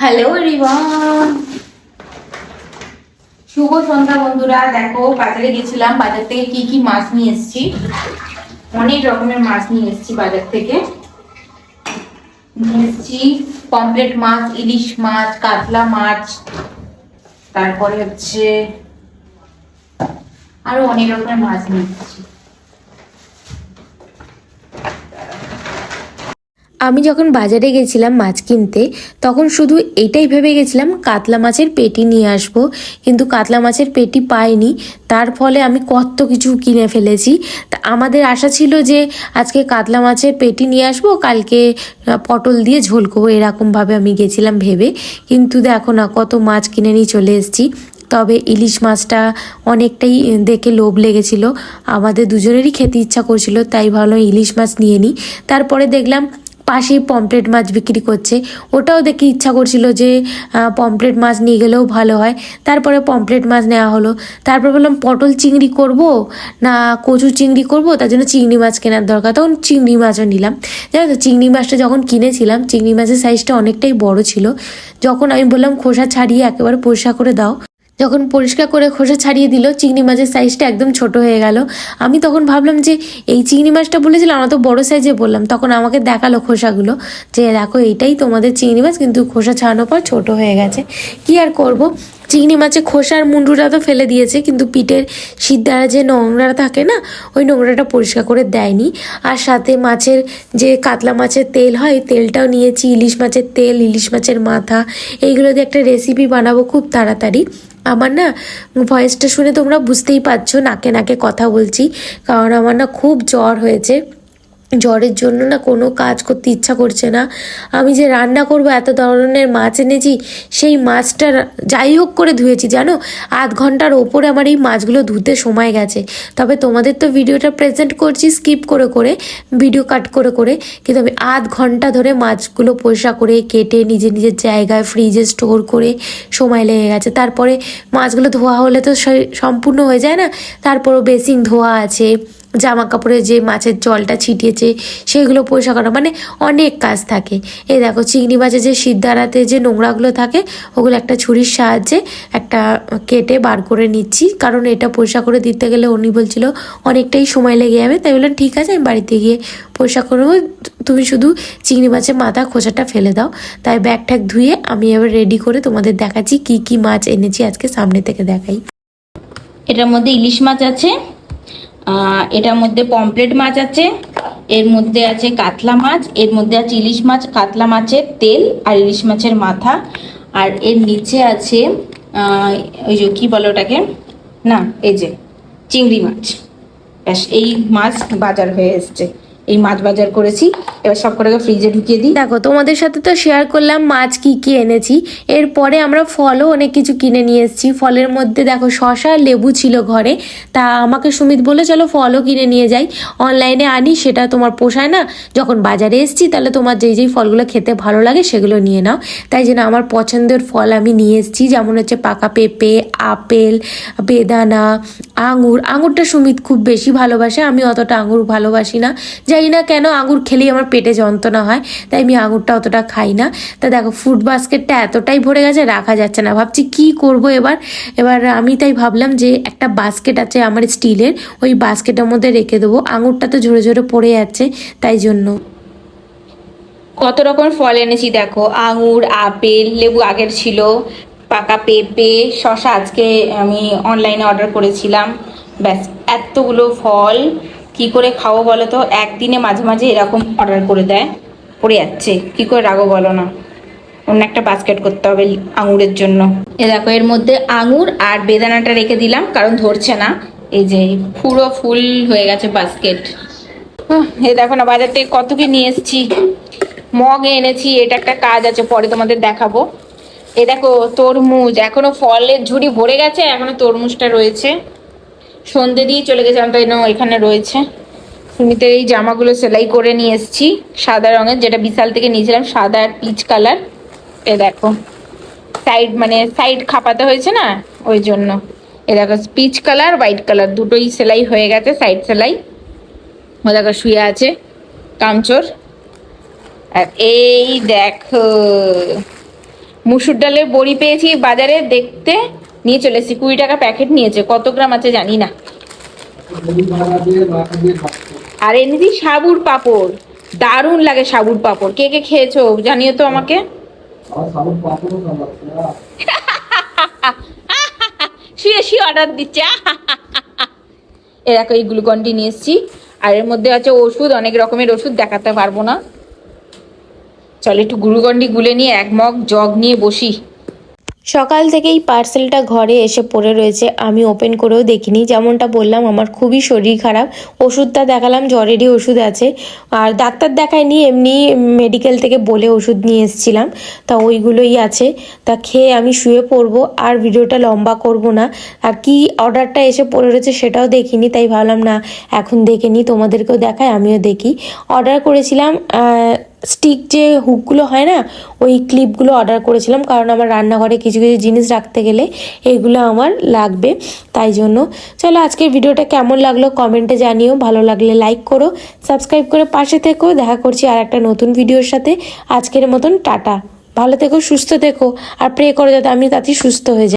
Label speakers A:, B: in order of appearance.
A: Hello everyone, শুভ সন্ধ্যা বন্ধুরা। দেখো বাজারে গেছিলাম, বাজার থেকে কি কি মাছ নিয়ে এসেছি। অনেক রকমের মাছ নিয়ে এসেছি বাজার থেকে। নিয়ে এসেছি পমফ্রেট মাছ, ইলিশ মাছ, কাতলা মাছ, তারপরে হচ্ছে আরো অনেক রকমের মাছ নিয়ে এসেছি।
B: আমি যখন বাজারে গেছিলাম মাছ কিনতে, তখন শুধু এটাই ভেবে গেছিলাম কাতলা মাছের পেটি নিয়ে আসব, কিন্তু কাতলা মাছের পেটি পাইনি। তার ফলে আমি কত কিছু কিনে ফেলেছি। তা আমাদের আশা ছিল যে আজকে কাতলা মাছের পেটি নিয়ে আসবো, কালকে পটল দিয়ে ঝোল করবো, এরকমভাবে আমি গেছিলাম ভেবে। কিন্তু দেখো না, কত মাছ কিনে নিয়ে চলে এসেছি। তবে ইলিশ মাছটা অনেকটাই দেখে লোভ লেগেছিল, আমাদের দুজনেরই খেতে ইচ্ছা করছিল, তাই ভাবলাম ইলিশ মাছ নিয়ে নিই। তারপরে দেখলাম পাশেই পমফ্রেট মাছ বিক্রি করছে, ওটাও দেখে ইচ্ছা করছিল যে পমফ্রেট মাছ নিয়ে গেলেও ভালো হয়। তারপরে পমফ্রেট মাছ নেওয়া হলো। তারপর বললাম পটল চিংড়ি করব না কচু চিংড়ি করব, তার জন্য চিংড়ি মাছ কেনার দরকার, তখন চিংড়ি মাছও নিলাম। জানো তো, চিংড়ি মাছটা যখন কিনেছিলাম, চিংড়ি মাছের সাইজটা অনেকটাই বড় ছিল। যখন আমি বললাম খোসা ছাড়িয়ে একেবারে পরিষ্কার করে দাও, যখন পরিষ্কার করে খোসা ছাড়িয়ে দিল, চিংড়ি মাছের সাইজটা একদম ছোট হয়ে গেল। আমি তখন ভাবলাম যে এই চিংড়ি মাছটা বলেছিলাম, আমরা তো বড় সাইজে বললাম। তখন আমাকে দেখালো খোসাগুলো, যে দেখো এইটাই তোমাদের চিংড়ি মাছ, কিন্তু খোসা ছাড়ানোর পর ছোট হয়ে গেছে। কি আর করব, চিংড়ি মাছের খোসার মুন্ডুটা তো ফেলে দিয়েছে, কিন্তু পিঠের সিদ্ধারা যে নোংরা থাকে না, ওই নোংরাটা পরিষ্কার করে দেয়নি। আর সাথে মাছের যে কাতলা মাছের তেল হয়, তেলটাও নিয়েছি, ইলিশ মাছের তেল, ইলিশ মাছের মাথা, এইগুলো দিয়ে একটা রেসিপি বানাবো খুব তাড়াতাড়ি। আমার না ভয়েসটা শুনে তোমরা বুঝতেই পারছো, নাকে নাকে কথা বলছি, কারণ আমার না খুব জ্বর হয়েছে। জ্বরের জন্য না কোনো কাজ করতে ইচ্ছা করছে না। আমি যে রান্না করব, এত ধরনের মাছ এনেছি, সেই মাছটা যাই হোক করে ধুয়েছি, জানো, আধ ঘন্টার ওপরে আমার এই মাছগুলো ধুতে সময় গেছে। তবে তোমাদের তো ভিডিওটা প্রেজেন্ট করছি স্কিপ করে করে, ভিডিও কাট করে করে, কিন্তু আমি আধ ঘন্টা ধরে মাছগুলো পরিষ্কার করে কেটে নিজের নিজের জায়গায় ফ্রিজে স্টোর করে সময় লেগে গেছে। তারপরে মাছগুলো ধোয়া হলে তো সম্পূর্ণ হয়ে যায় না, তারপরও বেসিন ধোয়া আছে, জামা কাপড়ে যে মাছের জলটা ছিটিয়েছে সেগুলো পরিষ্কার করা, মানে অনেক কাজ থাকে। এই দেখো চিংড়ি মাছের যে সিদ্ধারাতে যে নোংরাগুলো থাকে, ওগুলো একটা ছুরির সাহায্যে একটা কেটে বার করে নিচ্ছি, কারণ এটা পরিষ্কার করে দিতে গেলে উনি বলছিল অনেকটাই সময় লেগে যাবে। তাই বললাম ঠিক আছে, আমি বাড়িতে গিয়ে পরিষ্কার করবো, তুমি শুধু চিংড়ি মাছের মাথা খোসাটা ফেলে দাও। তাই ব্যাগ ট্যাগ ধুয়ে আমি এবার রেডি করে তোমাদের দেখাচ্ছি কি কি মাছ এনেছি আজকে, সামনে থেকে দেখাই।
A: এটার মধ্যে ইলিশ মাছ আছে, এটার মধ্যে পমফ্রেট মাছ আছে, এর মধ্যে আছে কাতলা মাছ, এর মধ্যে আছে ইলিশ মাছ, কাতলা মাছের তেল আর ইলিশ মাছের মাথা, আর এর নিচে আছে ওই যে কি বলে ওটাকে, না এই যে চিংড়ি মাছ। ব্যাস, এই মাছ বাজার হয়ে এসছে, এই মাছ বাজার করেছি। এবার সব কটাকে ফ্রিজে ঢুকিয়ে দিই।
B: দেখো, তোমাদের সাথে তো শেয়ার করলাম মাছ কি কি এনেছি। এরপরে আমরা ফলও অনেক কিছু কিনে নিয়ে এসেছি। ফলের মধ্যে দেখো শসা, লেবু ছিল ঘরে, তা আমাকে সুমিত বলে চলো ফলও কিনে নিয়ে যাই, অনলাইনে আনি সেটা তোমার পোষায় না, যখন বাজারে এসেছি তাহলে তোমার যেই যেই ফলগুলো খেতে ভালো লাগে সেগুলো নিয়ে নাও। তাই জন্য আমার পছন্দের ফল আমি নিয়ে এসেছি, যেমন হচ্ছে পাকা পেঁপে, আপেল, বেদানা, আঙুর। আঙুরটা সুমিত খুব বেশি ভালোবাসে, আমি অতটা আঙুর ভালোবাসি না, জানি না কেন, আঙুর খেলেই আমার পেটে যন্ত্রণা হয়, তাই আমি আঙুরটা অতটা খাই না। তা দেখো ফুড বাস্কেটটা এতটাই ভরে গেছে, রাখা যাচ্ছে না, ভাবছি কি করব এবার। আমি তাই ভাবলাম যে একটা বাস্কেট আছে আমার স্টিলের, ওই বাস্কেটের মধ্যে রেখে দেবো। আঙুরটা তো ঝরে ঝরে পড়ে যাচ্ছে, তাই জন্য।
A: কত রকমের ফল এনেছি দেখো, আঙুর, আপেল, লেবু আগের ছিল, পাকা পেঁপে, শসা আজকে আমি অনলাইনে অর্ডার করেছিলাম। ব্যাস, এতগুলো ফল কি করে খাবো বলো তো? একদিনে মাঝে মাঝে এরকম অর্ডার করে দেয়, পড়ে যাচ্ছে, কি করে রাখবো বলো না? অন্য একটা বাস্কেট করতে হবে আঙুরের জন্য। এ দেখো, এর মধ্যে আঙুর আর বেদানাটা রেখে দিলাম, কারণ ধরছে না। এই যে পুরো ফুল হয়ে গেছে বাস্কেট। এই দেখো না, বাজার থেকে কত কি নিয়ে এসেছি। মগ এনেছি, এটা একটা কাজ আছে, পরে তোমাদের দেখাবো। এ দেখো তরমুজ, এখনো ফলের ঝুড়ি ভরে গেছে, এখনো তরমুজটা রয়েছে, সন্ধে দিয়ে চলে গেছিলাম তাই না, এখানে রয়েছে। সুমিতের এই জামাগুলো সেলাই করে নিয়ে এসেছি, সাদা রঙের, যেটা বিশাল থেকে নিয়েছিলাম, সাদা আর পিচ কালার। এ দেখো সাইড, মানে সাইড খাপাতে হয়েছে না, ওই জন্য। এ দেখো পিচ কালার, হোয়াইট কালার দুটোই সেলাই হয়ে গেছে, সাইড সেলাই। ও দেখো শুয়ে আছে কামচোর। আর এই দেখো মুসুর ডালের বড়ি পেয়েছি বাজারে, দেখতে নিয়ে চলে এসেছি। 20 টাকা প্যাকেট নিয়েছে, কত গ্রাম আছে জানি না। আর এনেছি সাবুর পাঁপড়, দারুণ লাগে সাবুর পাঁপড়। কে কে খেয়েছো জানিও তো আমাকে। শুয়ে শুয়ে অর্ডার দিচ্ছে। এরকম এই গ্লুকনডি নিয়ে এসেছি, আর এর মধ্যে আছে ওষুধ, অনেক রকমের ওষুধ, দেখাতে পারবো না। চল একটু গ্লুকনডি গুলে নিয়ে এক মগ জগ নিয়ে বসি।
B: সকাল থেকেই পার্সেলটা ঘরে এসে পড়ে রয়েছে, আমি ওপেন করেও দেখিনি। যেমনটা বললাম আমার খুবই শরীর খারাপ, ওষুধটা দেখালাম জ্বরেরই ওষুধ আছে, আর ডাক্তার দেখায়নি, এমনি মেডিকেল থেকে বলে ওষুধ নিয়ে এসেছিলাম, তা ওইগুলোই আছে। তা খেয়ে আমি শুয়ে পড়বো, আর ভিডিওটা লম্বা করব না। আর কি অর্ডারটা এসে পড়ে রয়েছে সেটাও দেখিনি, তাই ভাবলাম না এখন দেখে নিই, তোমাদেরকেও দেখায় আমিও দেখি। অর্ডার করেছিলাম স্টিক যে হুকগুলো হয় না, ওই ক্লিপগুলো অর্ডার করেছিলাম, কারণ আমার রান্নাঘরে কিছু কিছু জিনিস রাখতে গেলে এইগুলো আমার লাগবে, তাই জন্য। চলো আজকের ভিডিওটা কেমন লাগলো কমেন্টে জানিও, ভালো লাগলে লাইক করো, সাবস্ক্রাইব করে পাশে থেকো। দেখা করছি আর একটা নতুন ভিডিওর সাথে। আজকের মতন টাটা, ভালো থেকো, সুস্থ থেকো, আর প্রে করো যাতে আমি তাড়াতাড়ি সুস্থ হয়ে যাই।